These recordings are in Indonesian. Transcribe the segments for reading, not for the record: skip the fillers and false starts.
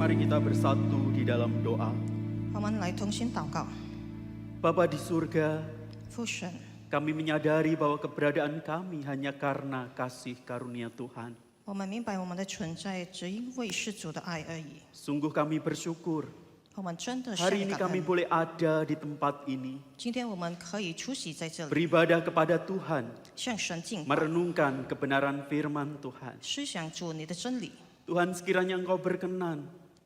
Mari kita bersatu di dalam doa. 我们来同心祷告。 Bapa di surga, 父神， kami menyadari bahwa keberadaan kami hanya karena kasih karunia Tuhan. 我们明白我们的存在只因为是主的爱而已。 Sungguh kami bersyukur 我们真的向 hari 你 ini 感 kami 恩。 boleh ada di tempat ini, 今天我们可以出席在这里， beribadah kepada Tuhan, 向神敬拜， merenungkan kebenaran firman Tuhan. 思想主你的真理。 Tuhan, sekiranya Engkau berkenan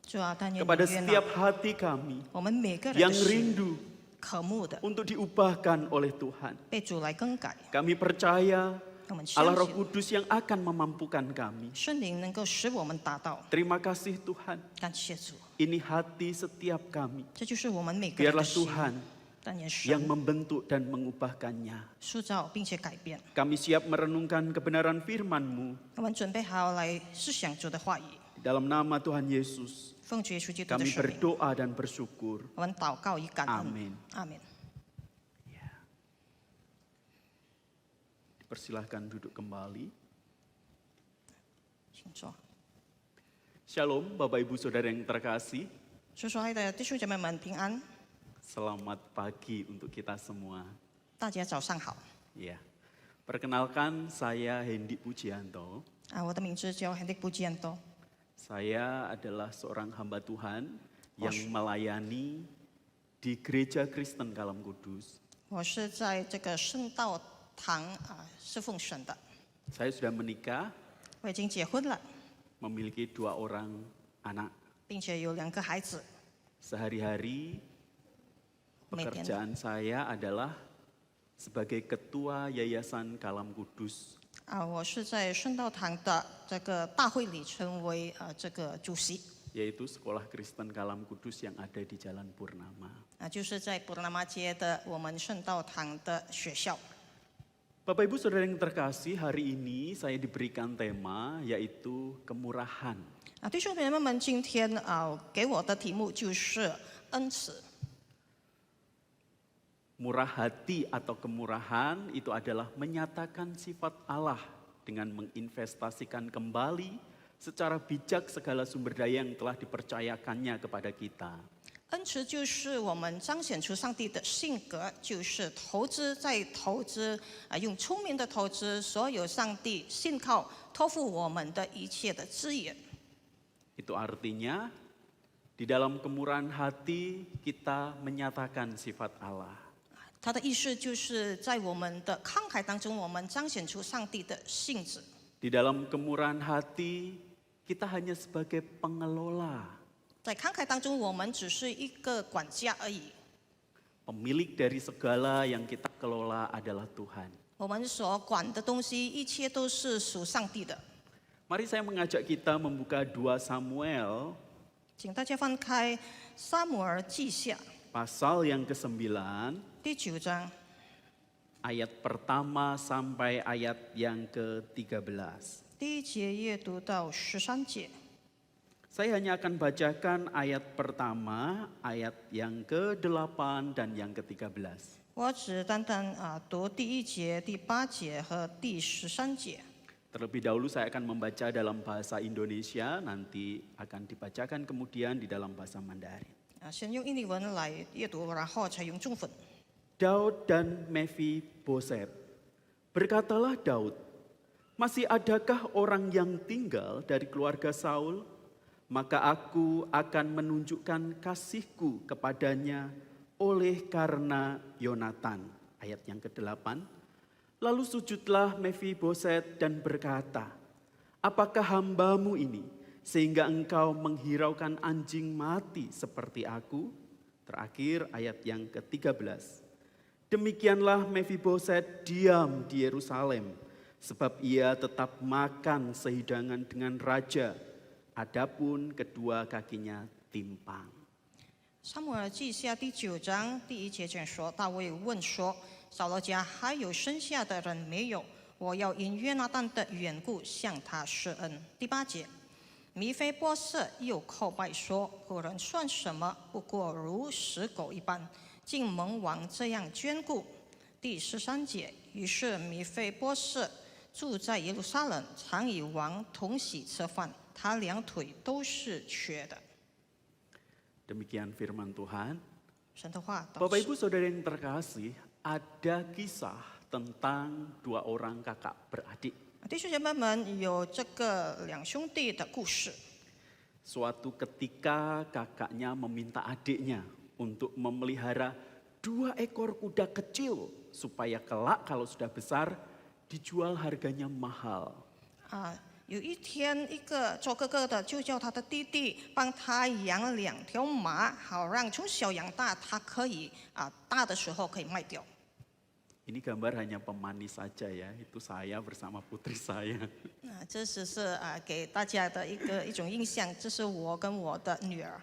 主啊，但愿你 kepada 悦纳 setiap hati kami 我们每个人 yang 的心 rindu 渴慕的， untuk diubahkan oleh Tuhan. 被主来更改。 Kami percaya 我们相 Allah Roh 信 Kudus yang akan memampukan kami. 圣灵能够使我们达到。 Terima kasih Tuhan, 感谢主， ini hati setiap kami. 这就是我们每个人的 Biarlah 心。 Tuhan 但愿 yang 神 membentuk dan mengubahkannya. 塑造并且改变。 Kami siap merenungkan kebenaran firman-Mu. 我们准备好来思想主的话语， Di dalam nama Tuhan Yesus, 奉主耶稣基督的 kami 圣名， berdoa dan bersyukur. 我们祷告以感恩。 Amin. 阿门。 Persilahkan duduk kembali. 请坐。 Shalom Bapak Ibu Saudara yang terkasih. 叔叔爱的弟兄姐妹们平安， Selamat pagi untuk kita semua. 大家早上好。 Ya. Perkenalkan, saya Hendy Pujianto. 我的名字叫 Hendik Pujianto， Saya adalah seorang hamba Tuhan yang melayani di Gereja Kristen Kalam Kudus. 我是在这个圣道堂侍奉神的。 Saya sudah menikah, 我已经结婚了， memiliki 2 orang anak. 并且有2个孩子。 Sehari-hari 每天 pekerjaan saya adalah sebagai ketua Yayasan Kalam Kudus. 我是在圣道堂的这个大会里成为这个主席， Yaitu Sekolah Kristen Kalam Kudus yang ada di Jalan Purnama. 就是在布拉玛街的我们圣道堂的学校。 Bapak Ibu Saudara yang terkasih, hari ini saya diberikan tema yaitu kemurahan. 弟兄姐妹们，今天给我的题目就是恩慈。 Murah hati atau kemurahan itu adalah menyatakan sifat Allah dengan menginvestasikan kembali secara bijak segala sumber daya yang telah dipercayakannya kepada kita. 恩慈就是我们彰显出上帝的性格，就是投资再投资，用聪明的投资所有上帝信靠托付我们的一切的资源。 Itu artinya di dalam kemurahan hati kita menyatakan sifat Allah. 他的意思就是在我们的慷慨当中，我们彰显出上帝的性质。 Di dalam kemurahan hati kita hanya sebagai pengelola, 在慷慨当中，我们只是一个管家而已。 pemilik dari segala yang kita kelola adalah Tuhan. 我们所管的东西，一切都是属上帝的。 Mari saya mengajak kita membuka 2 Samuel 请大家翻开《撒母耳记下》 pasal yang ke-9 第9章 ayat pertama sampai ayat yang ke-13. 第1节阅读到13节。 Saya hanya akan bacakan ayat pertama, ayat yang ke-8 dan yang ke-13. 我只单单读第1节、第8节和第13节。 Terlebih dahulu saya akan membaca dalam bahasa Indonesia, nanti akan dibacakan kemudian di dalam bahasa Mandarin. 先用印尼文来阅读，然后才用中文。 Daud dan Mephiboset. Berkatalah Daud, masih adakah orang yang tinggal dari keluarga Saul? Maka aku akan menunjukkan kasihku kepadanya oleh karena Yonatan. Ayat yang ke-8. Lalu sujudlah Mephiboset dan berkata, apakah hambamu ini sehingga engkau menghiraukan anjing mati seperti aku? Terakhir ayat yang ke-13. Demikianlah Mephiboset diam di Yerusalem, sebab ia tetap makan sehidangan dengan raja, adapun kedua kakinya timpang. 撒母耳记下第9章第1节这样说：大卫问说：“扫罗家还有剩下的人没有？我要因约拿单的缘故向他施恩。”第8节，米非波设又叩拜说：“仆人算什么？不过如死狗一般，竟蒙王这样眷顾。”第13节，于是米非波设住在耶路撒冷，常与王同席吃饭，他2腿都是瘸的。Demikian firman Tuhan. 神的话到 Bapak 此。 Ibu Saudara yang terkasih, ada kisah tentang 2 orang kakak beradik. 弟兄姐妹们，有这个两兄弟的故事。 Suatu ketika kakaknya meminta adiknya untuk memelihara 2 ekor kuda kecil supaya kelak kalau sudah besar dijual harganya mahal. 有一天，一个做哥哥的就叫他的弟弟帮他养2条马，好让从小养大，他可以大的时候可以卖掉。 Ini gambar hanya pemanis saja ya, itu saya bersama putri saya. 这只是给大家的一种印象，这是我跟我的女儿。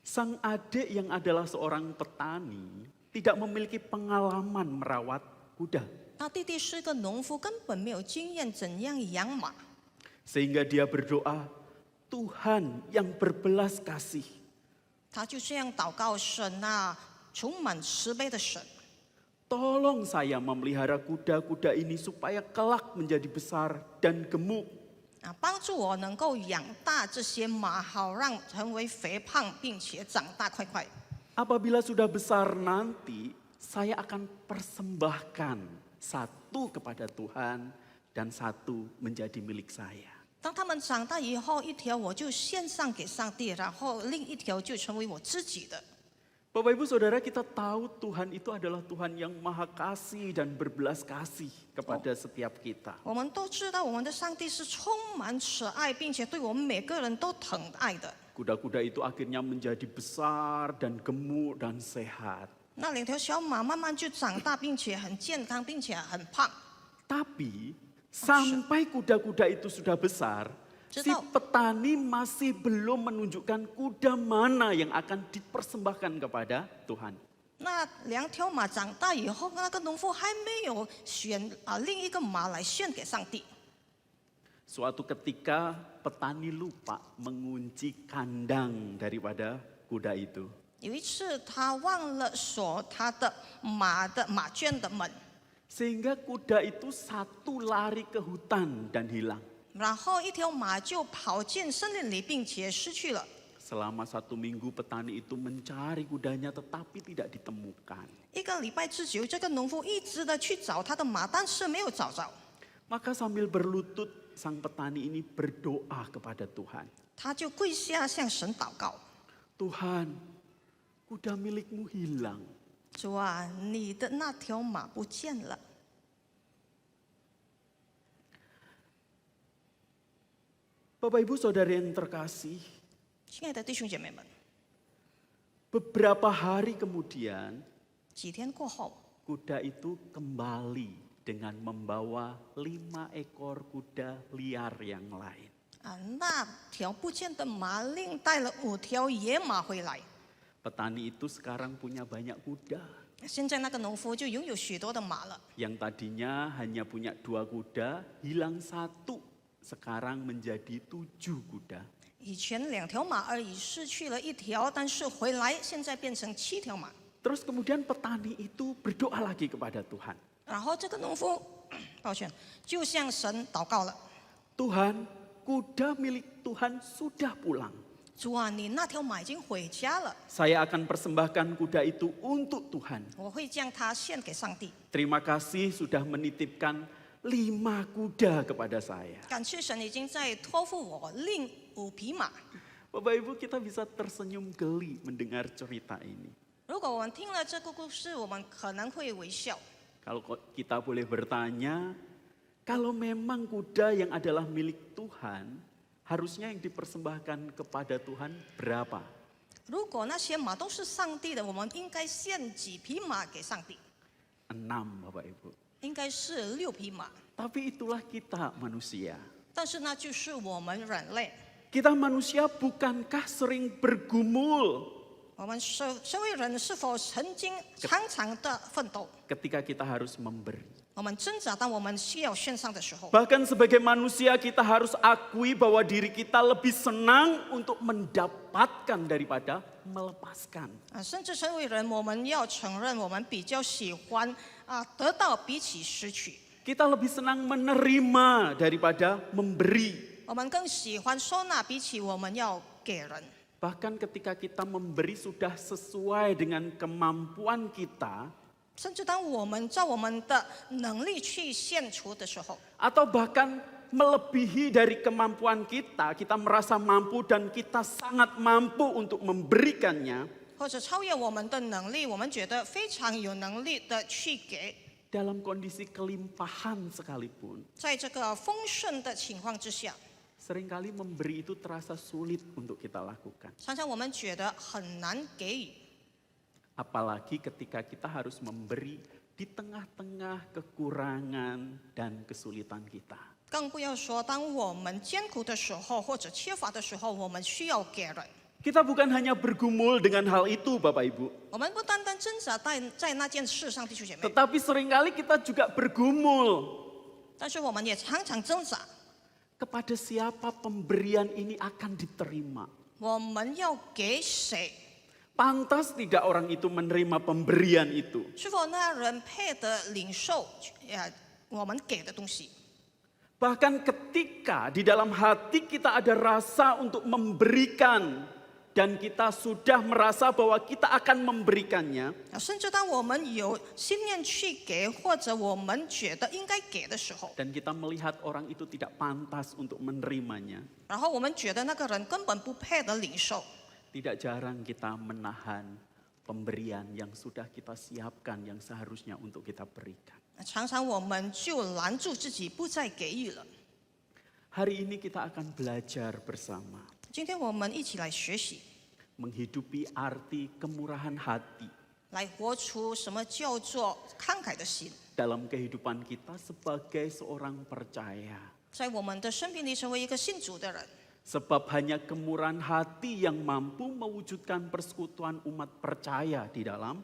Sang adik yang adalah seorang petani tidak memiliki pengalaman merawat kuda. 他弟弟是个农夫，根本没有经验怎样养马， Sehingga dia berdoa, Tuhan yang berbelas kasih, 他就这样祷告神啊，充满慈悲的神， tolong saya memelihara kuda-kuda ini supaya kelak menjadi besar dan gemuk. 帮助我能够养大这些马，好让成为肥胖，并且长大快快。 Apabila sudah besar nanti, saya akan persembahkan 1 kepada Tuhan dan 1 menjadi milik saya. 当他们长大以后，一条我就献上给上帝，然后另一条就成为我自己的。 Bapak Ibu Saudara, kita tahu Tuhan itu adalah Tuhan yang maha kasih dan berbelas kasih kepada setiap kita. 我们都知道，我们的上帝是充满慈爱，并且对我们每个人都疼爱的。 Kuda-kuda itu akhirnya menjadi besar dan gemuk dan sehat. 那2条小马慢慢就长大，并且很健康，并且很胖。 Tapi sampai kuda-kuda itu sudah besar, si petani masih belum menunjukkan kuda mana yang akan dipersembahkan kepada Tuhan. 那2条马长大以后，那个农夫还没有选另一个马来献给上帝。 Suatu ketika petani lupa mengunci kandang daripada kuda itu. 有一次，他忘了锁他的马圈的门， Sehingga kuda itu 1 lari ke hutan dan hilang. 然后一条马就跑进森林里，并且失去了。 Selama 1 minggu petani itu mencari kudanya tetapi tidak ditemukan. 1个礼拜之久，这个农夫一直的去找他的马，但是没有找着。 Maka sambil berlutut sang petani ini berdoa kepada Tuhan. 他就跪下向神祷告： Tuhan, kuda milikmu hilang. 主啊，你的那条马不见了。 Bapak Ibu Saudara yang terkasih, 亲爱的弟兄姐妹们， beberapa hari kemudian 几天过后， kuda itu kembali dengan membawa 5 ekor kuda liar yang lain. 那条不见的马另带了5条野马回来。 Petani itu sekarang punya banyak kuda. 现在那个农夫就拥有许多的马了。 Yang tadinya hanya punya 2 kuda, hilang 1, sekarang menjadi 7 kuda. 以前2条马而已，失去了1条，但是回来现在变成7条马。 Terus kemudian petani itu berdoa lagi kepada Tuhan. 然后这个农夫，抱歉，就向神祷告了： Tuhan, kuda milik Tuhan sudah pulang. 主啊，你那条马已经回家了， Saya akan persembahkan kuda itu untuk Tuhan. 我会将它献给上帝。 Terima kasih sudah menitipkan 5 kuda kepada saya. 感谢神已经在托付我另5匹马。 Bapak Ibu, kita bisa tersenyum geli mendengar cerita ini. 如果我们听了这个故事，我们可能会微笑。 Kalau kita boleh bertanya, kalau memang kuda yang adalah milik Tuhan, harusnya yang dipersembahkan kepada Tuhan berapa? 如果那些马都是上帝的，我们应该献几匹马给上帝？ 6 Bapak Ibu. 应该是6匹马。 Tapi itulah kita manusia. 但是那就是我们人类， Kita manusia bukankah sering bergumul 我们身为人是否曾经常常的奋斗？ ketika kita harus memberi? 我们挣扎，当我们需要献上的时候， Bahkan sebagai manusia kita harus akui bahwa diri kita lebih senang untuk mendapatkan daripada melepaskan. 甚至身为人，我们要承认，我们比较喜欢得到比起失去， Kita lebih senang menerima daripada memberi. 我们更喜欢收纳比起我们要给人。Bahkan ketika kita memberi sudah sesuai dengan kemampuan kita, 甚至当我们照我们的能力去献出的时候， atau bahkan melebihi dari kemampuan kita, kita merasa mampu dan kita sangat mampu untuk memberikannya. 或者超越我们的能力，我们觉得非常有能力的去给， Dalam kondisi kelimpahan sekalipun, 在这个丰盛的情况之下， seringkali memberi itu terasa sulit untuk kita lakukan. 常常我们觉得很难给予， Apalagi ketika kita harus memberi di tengah-tengah kekurangan dan kesulitan kita. 更不要说当我们艰苦的时候或者缺乏的时候，我们需要给人。 Kita bukan hanya bergumul dengan hal itu, Bapak Ibu. 我们不单单挣扎在那件事上，弟兄姐妹， Tetapi seringkali kita juga bergumul. 但是我们也常常挣扎， Kepada siapa pemberian ini akan diterima? 我们要给谁？ Pantas tidak orang itu menerima pemberian itu? 是否那人配得领受我们给的东西？ Bahkan ketika di dalam hati kita ada rasa untuk memberikan dan kita sudah merasa bahwa kita akan memberikannya, 甚至当我们有信念去给，或者我们觉得应该给的时候， dan kita melihat orang itu tidak pantas untuk menerimanya, 然后我们觉得那个人根本不配得领受， tidak jarang kita menahan pemberian yang sudah kita siapkan yang seharusnya untuk kita berikan. 常常我们就拦住自己不再给予了。 Hari ini kita akan belajar bersama 今天我们一起来学习， menghidupi arti kemurahan hati 来活出什么叫做慷慨的心， dalam kehidupan kita sebagai seorang percaya. 在我们的生命里成为一个信主的人。 Sebab hanya kemurahan hati yang mampu mewujudkan persekutuan umat percaya di dalam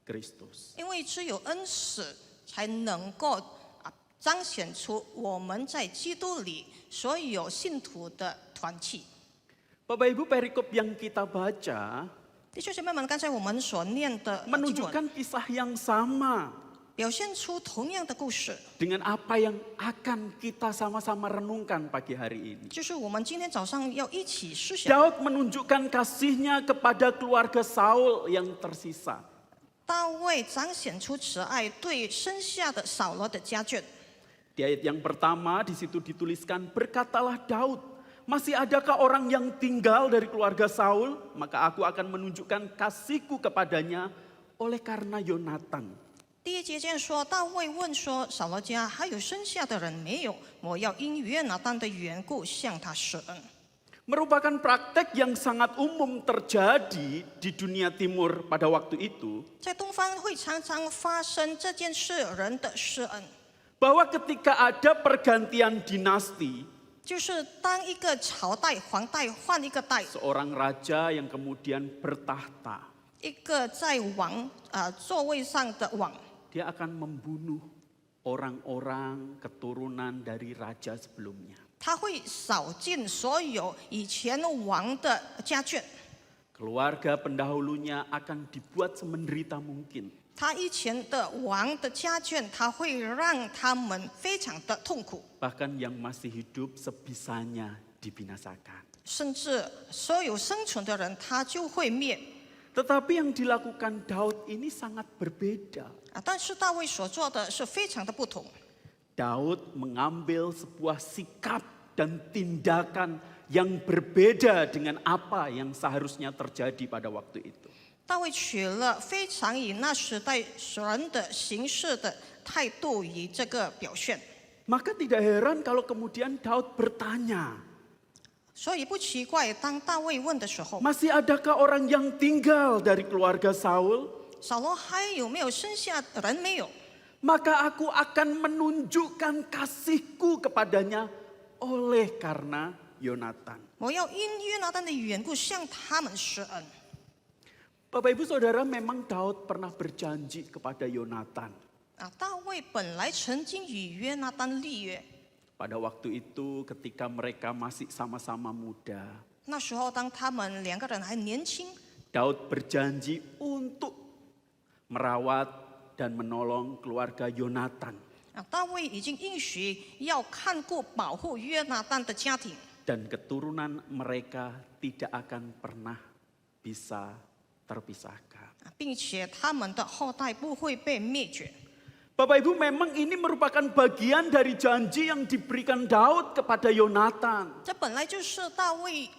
Kristus. 因为只有恩赐才能够彰显出我们在基督里所有信徒的团契。 Bapak Ibu, perikop yang kita baca 弟兄姐妹们，刚才我们所念的经文 menunjukkan kisah yang sama 表现出同样的故事， dengan apa yang akan kita sama-sama renungkan pagi hari ini. 就是我们今天早上要一起思想。 Daud menunjukkan kasihnya kepada keluarga Saul yang tersisa. 大卫彰显出慈爱，对剩下的扫罗的家眷。 Di ayat yang pertama di situ dituliskan, berkatalah Daud, masih adakah orang yang tinggal dari keluarga Saul? Maka aku akan menunjukkan kasihku kepadanya oleh karena Yonatan. 第一节这样说，大卫问说：“扫罗家还有剩下的人没有？我要因约拿单的缘故向他施恩。” Merupakan praktek yang sangat umum terjadi di dunia timur pada waktu itu. 在东方会常常发生这件事，人的施恩， Bahwa ketika ada pergantian dinasti, 就是当一个朝代皇代换一个代， seorang raja yang kemudian bertahta, 一个在座位上的王， dia akan membunuh orang-orang keturunan dari raja sebelumnya. 他会扫尽所有以前王的家眷， Keluarga pendahulunya akan dibuat semenderita mungkin. 他以前的王的家眷，他会让他们非常的痛苦， Bahkan yang masih hidup sebisanya dibinasakan. 甚至所有生存的人，他就会灭。 Tetapi yang dilakukan Daud ini sangat berbeda. 但是大卫所做的是非常的不同。 Daud mengambil sebuah sikap dan tindakan yang berbeda dengan apa yang seharusnya terjadi pada waktu itu. 大卫取了非常以那时代人的行事的态度以这个表现， Maka tidak heran kalau kemudian Daud bertanya, 所以不奇怪，当大卫问的时候， masih adakah orang yang tinggal dari keluarga Saul? 扫罗还有没有剩下人没有？ Maka aku akan menunjukkan kasihku kepadanya oleh karena Yonatan. 我要因约拿单的缘故向他们施恩。 Bapak Ibu Saudara, memang Daud pernah berjanji kepada Yonatan. 大卫本来曾经与约拿单立约， Pada waktu itu ketika mereka masih sama-sama muda, 那时候当他们两个人还年轻， Daud berjanji untuk merawat dan menolong keluarga Yonatan. 大卫已经应许要看顾保护约拿单的家庭。Dan keturunan mereka tidak akan pernah bisa terpisahkan. 并且他们的后代不会被灭绝。 Bapak Ibu, memang ini merupakan bagian dari janji yang diberikan Daud kepada Yonatan. 这本来就是大卫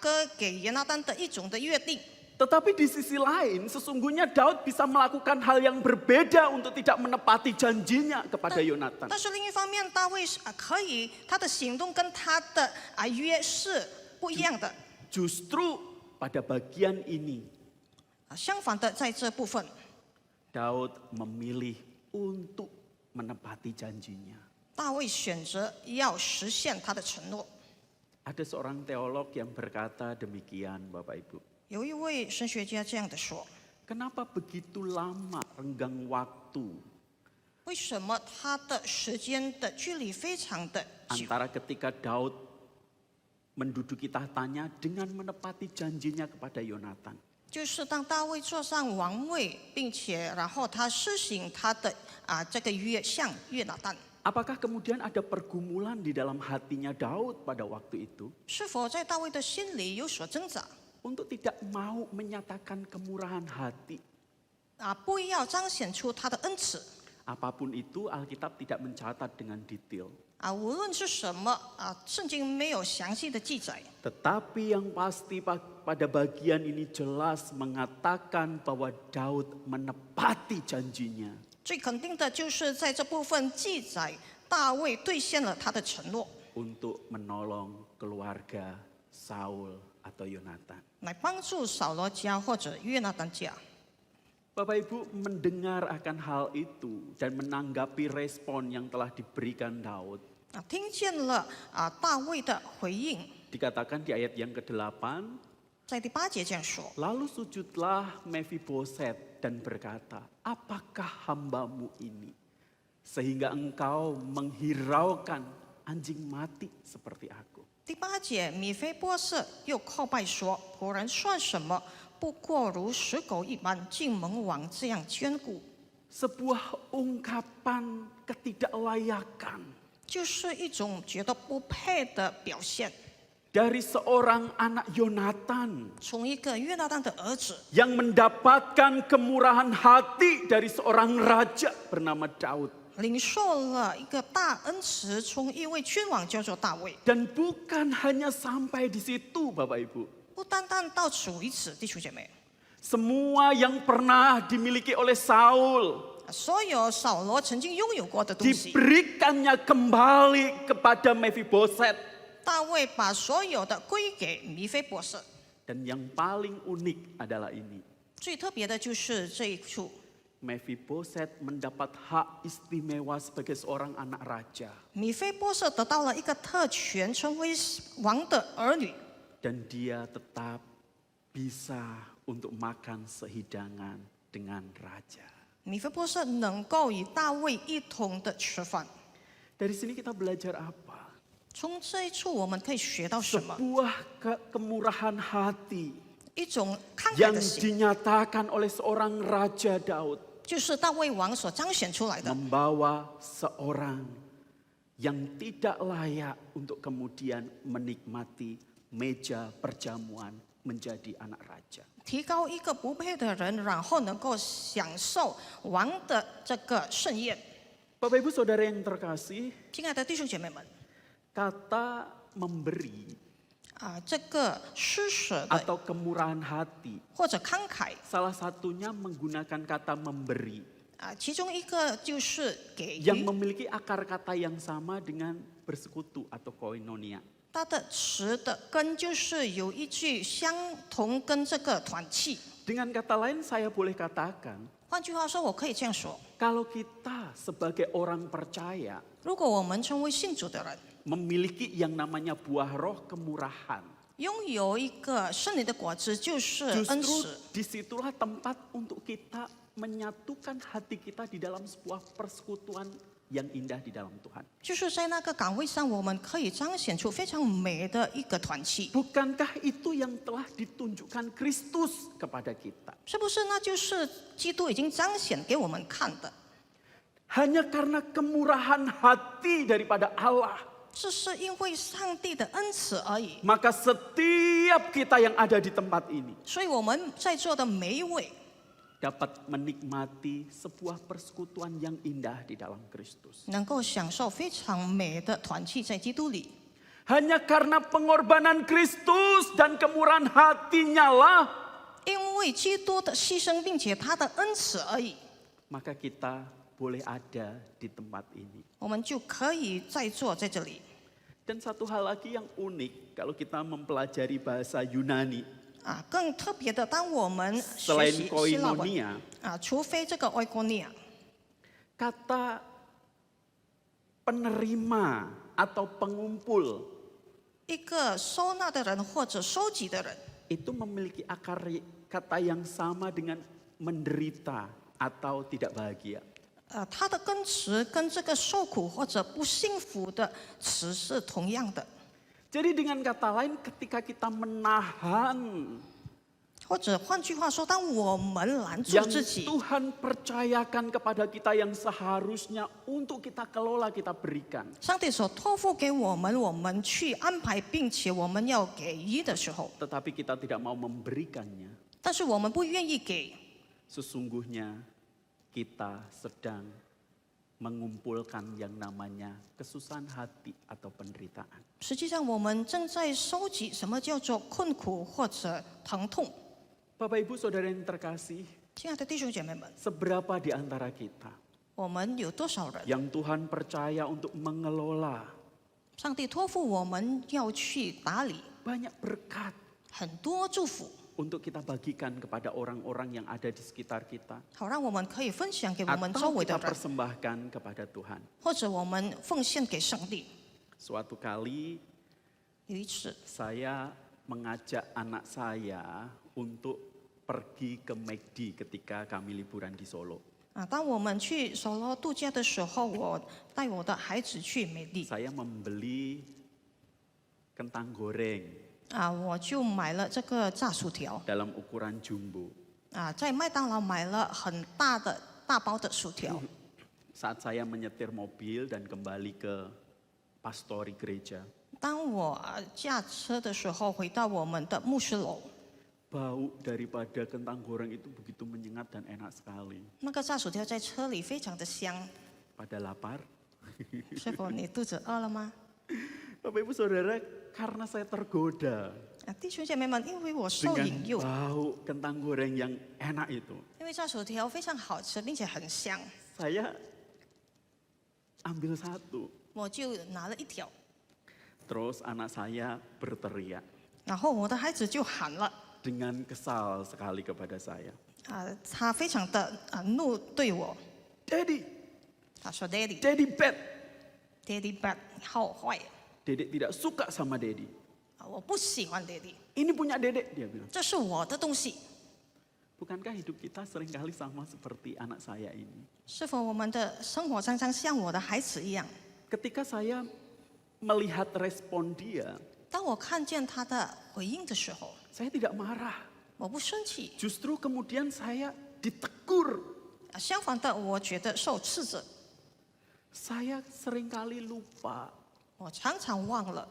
割给约拿单的一种的约定。 Tetapi di sisi lain, sesungguhnya Daud bisa melakukan hal yang berbeda untuk tidak menepati janjinya kepada Yonatan. 但是另一方面，大卫可以他的行动跟他的约是不一样的。 Justru pada bagian ini, 相反的，在这部分， Daud memilih untuk menepati janjinya. 大卫选择要实现他的承诺。 Ada seorang teolog yang berkata demikian, Bapak Ibu. 有一位神学家这样的说： Kenapa begitu lama renggang waktu 为什么他的时间的距离非常的久？ antara ketika Daud menduduki tahtanya dengan menepati janjinya kepada Yonatan? 就是当大卫坐上王位，并且然后他施行他的这个约向约拿单， Apakah kemudian ada pergumulan di dalam hatinya Daud pada waktu itu 是否在大卫的心里有所挣扎？ untuk tidak mau menyatakan kemurahan hati? 不要彰显出他的恩慈。 Apapun itu, Alkitab tidak mencatat dengan detail. 无论是什么圣经没有详细的记载， Tetapi yang pasti pada bagian ini jelas mengatakan bahwa Daud menepati janjinya. 最肯定的就是在这部分记载，大卫兑现了他的承诺， Untuk menolong keluarga Saul atau Yonatan. 来帮助扫罗家或者约拿单家。 Bapak Ibu mendengar akan hal itu dan menanggapi respon yang telah diberikan Daud. 听见了大卫的回应， Dikatakan di ayat yang ke-8, 在第8节这样说： lalu sujudlah Mephiboset dan berkata, apakah hambamu ini? Sehingga engkau menghiraukan anjing mati seperti aku. 第8节，米非波设又叩拜说：“仆人算什么？不过如死狗一般，竟蒙王这样眷顾。” Sebuah ungkapan ketidaklayakan 就是一种觉得不配的表现。 dari seorang anak Yonatan 从一个约拿单的儿子， yang mendapatkan kemurahan hati dari seorang raja bernama Daud. 领受了一个大恩慈，从一位君王叫做大卫。 Dan bukan hanya sampai di situ, Bapak Ibu. 不单单到此为止，弟兄姐妹， Semua yang pernah dimiliki oleh Saul 所有扫罗曾经拥有过的东西， diberikannya kembali kepada Mephiboset. 大卫把所有的归给米非波设。 Dan yang paling unik adalah ini. 最特别的就是这一处， Mephiboset mendapat hak istimewa sebagai seorang anak raja. 米非波设得到了一个特权，成为王的儿女。 Dan dia tetap bisa untuk makan sehidangan dengan raja. 米非波设能够与大卫一同的吃饭。 Dari sini kita belajar apa? 从这一处我们可以学到什么？ Sebuah kemurahan hati 一种慷慨 yang 的心， dinyatakan oleh seorang Raja Daud 就是大卫王所彰显出来的。 membawa seorang yang tidak layak untuk kemudian menikmati meja perjamuan menjadi anak raja. 提高一个不配的人，然后能够享受王的这个盛宴。 Bapak Ibu Saudara yang terkasih, 亲爱的弟兄姐妹们， kata memberi 这个施舍的 atau kemurahan hati 或者慷慨 salah satunya menggunakan kata memberi 其中一个就是给 yang 予， memiliki akar kata yang sama dengan bersekutu atau koinonia. 它的词的根就是有一句相同跟这个团契。 Dengan kata lain saya boleh katakan, 换句话说，我可以这样说： kalau kita sebagai orang percaya 如果我们成为信主的人， memiliki yang namanya buah roh kemurahan, 拥有一个圣灵的果子，就是恩 justru 慈。 disitulah tempat untuk kita menyatukan hati kita di dalam sebuah persekutuan yang indah di dalam Tuhan. 就是在那个岗位上，我们可以彰显出非常美的一个团契， Bukankah itu yang telah ditunjukkan Kristus kepada kita? 是不是？那就是基督已经彰显给我们看的。 Hanya karena kemurahan hati daripada Allah, 这是因为上帝的恩慈而已。 maka setiap kita yang ada di tempat ini 所以我们在座的每一位 dapat menikmati sebuah persekutuan yang indah di dalam Kristus. 能够享受非常美的团契在基督里， Hanya karena pengorbanan Kristus dan kemurahan hatinya lah, 因为基督的牺牲，并且他的恩慈而已， maka kita boleh ada di tempat ini. 我们就可以在座在这里。 Dan satu hal lagi yang unik kalau kita mempelajari bahasa Yunani, 更特别的，当我们学 selain 习希腊文 koinonia, 除非这个 oikonia， kata penerima atau pengumpul 一个收纳的人或者收集的人， itu memiliki akar kata yang sama dengan menderita atau tidak bahagia. 它的根词跟这个受苦或者不幸福的词是同样的。 Jadi dengan kata lain ketika kita menahan 或者换句话说，当我们拦住 yang 自己， Tuhan percayakan kepada kita yang seharusnya untuk kita kelola, kita berikan. 上帝所托付给我们，我们去安排，并且我们要给予的时候， Tetapi kita tidak mau memberikannya. 但是我们不愿意给， Sesungguhnya kita sedang mengumpulkan yang namanya kesusahan hati atau penderitaan. 实际上我们正在收集什么叫做困苦或者疼痛。 Bapak Ibu Saudara yang terkasih, 亲爱的弟兄姐妹们， seberapa di antara kita 我们有多少人， yang Tuhan percaya untuk mengelola 上帝托付我们要去打理 banyak berkat 很多祝福， untuk kita bagikan kepada orang-orang yang ada di sekitar kita, 好让我们可以分享给我们周 atau 围的 kita 人， persembahkan kepada Tuhan. 或者我们奉献给上帝。 Suatu kali 有一次， saya mengajak anak saya untuk pergi ke McD ketika kami liburan di Solo. 当我们去首罗度假的时候，我带我的孩子去美丽， Saya membeli kentang goreng 我就买了这个炸薯条， dalam ukuran jumbo. 在麦当劳买了很大的大包的薯条。 Saat saya menyetir mobil dan kembali ke pastori gereja, 当我驾车的时候，回到我们的牧师楼， bau daripada kentang goreng itu begitu menyengat dan enak sekali. 那个炸薯条在车里非常的香。 Pada lapar? 师傅，你肚子饿了吗？ Bapak Ibu Saudara, karena saya tergoda 弟兄姐妹们，因为我受 dengan 引诱， bau kentang goreng yang enak itu, 因为炸薯条非常好吃，并且很香， saya ambil satu. 我就拿了一条， Terus anak saya berteriak 然后我的孩子就喊了， dengan kesal sekali kepada saya. 他非常的怒对我， Daddy, 他说 ：“Daddy，Daddy Daddy bad. bad，你好坏。” Dedek tidak suka sama Daddy. 我不喜欢 Daddy， Ini punya Dedek, dia bilang. 这是我的东西。 Bukankah hidup kita seringkali sama seperti anak saya ini? 是否我们的生活常常像我的孩子一样？ Ketika saya melihat respon dia, 当我看见他的回应的时候， saya tidak marah. 我不生气， Justru kemudian saya ditegur. 相反的，我觉得受斥责。 Saya seringkali lupa 我常常忘了，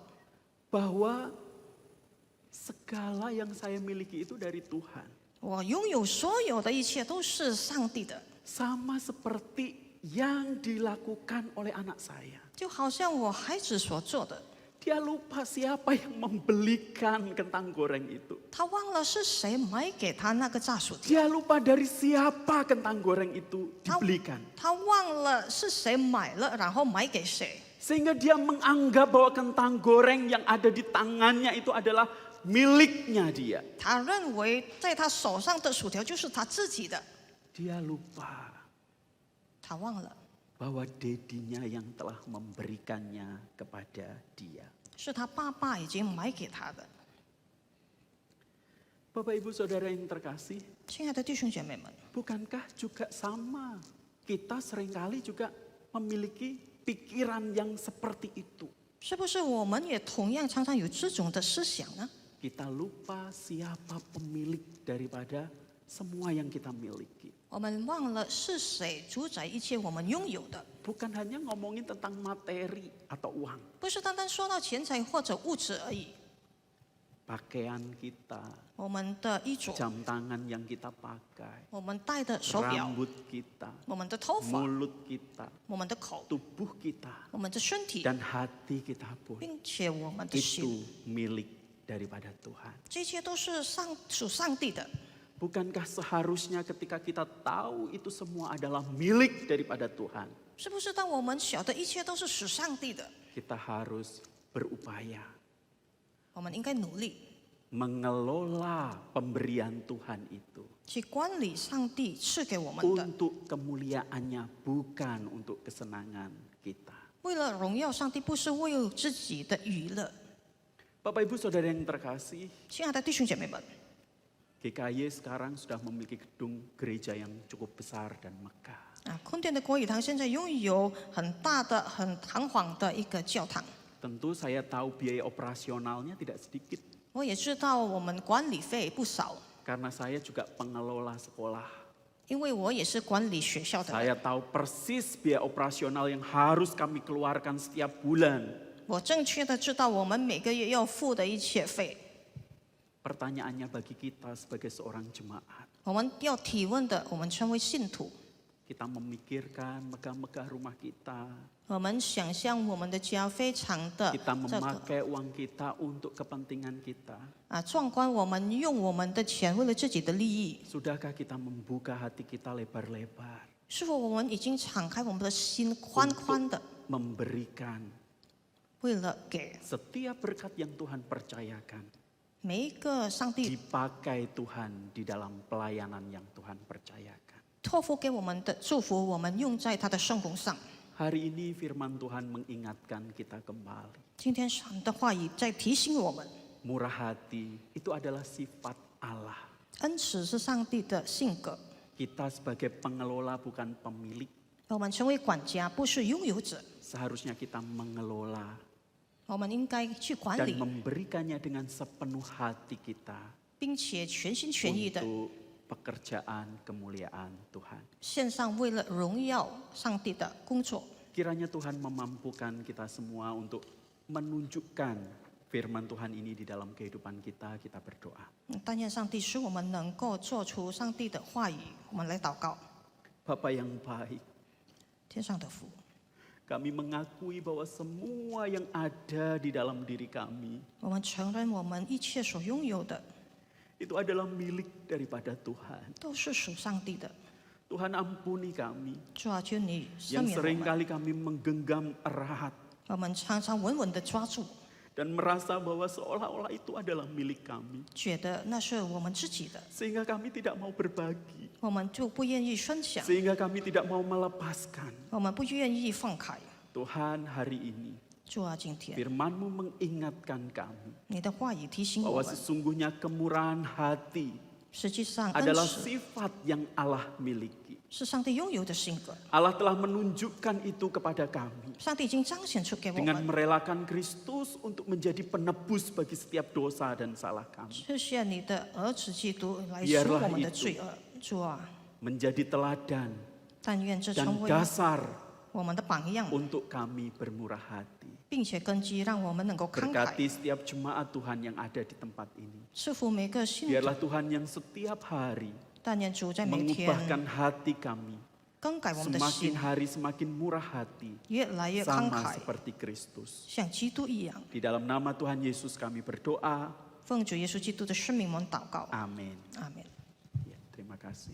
bahwa segala yang saya miliki itu dari Tuhan. 我拥有所有的一切都是上帝的， Sama seperti yang dilakukan oleh anak saya. 就好像我孩子所做的。 Dia lupa siapa yang membelikan kentang goreng itu. 他忘了是谁买给他那个炸薯条， Dia lupa dari siapa kentang goreng itu dibelikan. 他忘了是谁买了，然后买给谁， Sehingga dia menganggap bahwa kentang goreng yang ada di tangannya itu adalah miliknya dia. 他认为在他手上的薯条就是他自己的， Dia lupa 他忘了 bahwa dedinya yang telah memberikannya kepada dia. 是他爸爸已经买给他的。 Bapak Ibu Saudara yang terkasih, 亲爱的弟兄姐妹们， bukankah juga sama? Kita seringkali juga memiliki pikiran yang seperti itu. 是不是我们也同样常常有这种的思想呢？ Kita lupa siapa pemilik daripada semua yang kita miliki. 我们忘了是谁主宰一切我们拥有的， bukan hanya ngomongin tentang materi atau uang. 不是单单说到钱财或者物质而已， Pakaian kita, 我们的衣着， jam tangan yang kita pakai, 我们戴的手表， rambut kita, 我们的头发， mulut kita, 我们的口， tubuh kita, 我们的身体， dan hati kita pun 并且我们的心， itu milik daripada Tuhan. 这一切都是属上帝的。 Bukankah seharusnya ketika kita tahu itu semua adalah milik daripada Tuhan, 是不是当我们晓得一切都是属上帝的， kita harus berupaya 我们应该努力 mengelola pemberian Tuhan itu 去管理上帝赐给我们的， untuk kemuliaannya, bukan untuk kesenangan kita. 为了荣耀上帝，不是为了自己的娱乐。 Bapak Ibu Saudara yang terkasih, 亲爱的弟兄姐妹们， GKY sekarang sudah memiliki gedung gereja yang cukup besar dan megah. 坤甸的国语堂现在拥有很大的、很堂皇的一个教堂。 Tentu saya tahu biaya operasionalnya tidak sedikit, 我也知道我们管理费不少， karena saya juga pengelola sekolah. 因为我也是管理学校的人， Saya tahu persis biaya operasional yang harus kami keluarkan setiap bulan. 我正确的知道我们每个月要付的一切费。 Pertanyaannya bagi kita sebagai seorang jemaat, 我们要提问的，我们成为信徒， kita memikirkan megah-megah rumah kita, 我们想象我们的家非常的 kita 这个 memakai uang kita untuk kepentingan kita. 壮观，我们用我们的钱为了自己的利益， Sudahkah kita membuka hati kita lebar-lebar 是否我们已经敞开我们的心，宽宽的， memberikan 为了给 setiap berkat yang Tuhan percayakan 每一个上帝 dipakai Tuhan di dalam pelayanan yang Tuhan percayakan. 托付给我们的祝福，我们用在他的圣工上。 Hari ini firman Tuhan mengingatkan kita kembali. 今天神的话语在提醒我们， Murah hati itu adalah sifat Allah. 恩慈是上帝的性格。 Kita sebagai pengelola bukan pemilik. 我们成为管家，不是拥有者， Seharusnya kita mengelola 我们应该去管 dan 理， memberikannya dengan sepenuh hati kita 并且全心全意的 untuk pekerjaan kemuliaan Tuhan. 献上，为了荣耀上帝的工作。 Kiranya Tuhan memampukan kita semua untuk menunjukkan firman Tuhan ini di dalam kehidupan kita. Kita berdoa. 但愿上帝使我们能够做出上帝的话语。我们来祷告， Bapa yang baik, 天上的父， kami mengakui bahwa semua yang ada di dalam diri kami 我们承认我们一切所拥有的 itu adalah milik daripada Tuhan. 都是属上帝的。 Tuhan ampuni kami 主啊，求你赦 yang 免我们。 seringkali kami menggenggam erat 我们常常稳稳的抓住， dan merasa bahwa seolah-olah itu adalah milik kami. 觉得那是我们自己的， Sehingga kami tidak mau berbagi. 我们就不愿意分享， Sehingga kami tidak mau melepaskan. 我们不愿意放开。 Tuhan, hari ini 主啊，今天 firman-Mu mengingatkan kami 你的话语提醒我 bahwa 们， sesungguhnya kemurahan hati 实际上恩 adalah 慈 sifat yang Allah miliki. 是上帝拥有的性格， Allah telah menunjukkan itu kepada kami 上帝已经彰显出给我 dengan 们。 merelakan Kristus untuk menjadi penebus bagi setiap dosa dan salah kami. 谢谢你的儿子基督来赎 Biarlah 我们的 itu 罪恶，主啊， Menjadi teladan 但愿这 dan 成为 dasar 我们的榜样， untuk kami bermurah hati. 并且根基，让我们能够慷 Berkati 慨， setiap jemaat Tuhan yang ada di tempat ini. 赐福每个信徒。 Biarlah Tuhan yang setiap hari 但愿主在每天 mengubahkan hati kami 更改我们的 semakin 心， hari semakin murah hati 越来越慷 sama 慨， seperti Kristus. 像基督一样。 Di dalam nama Tuhan Yesus kami berdoa. 奉主耶稣基督的圣名，我们祷告。 Amin. 阿门。 Ya, terima kasih.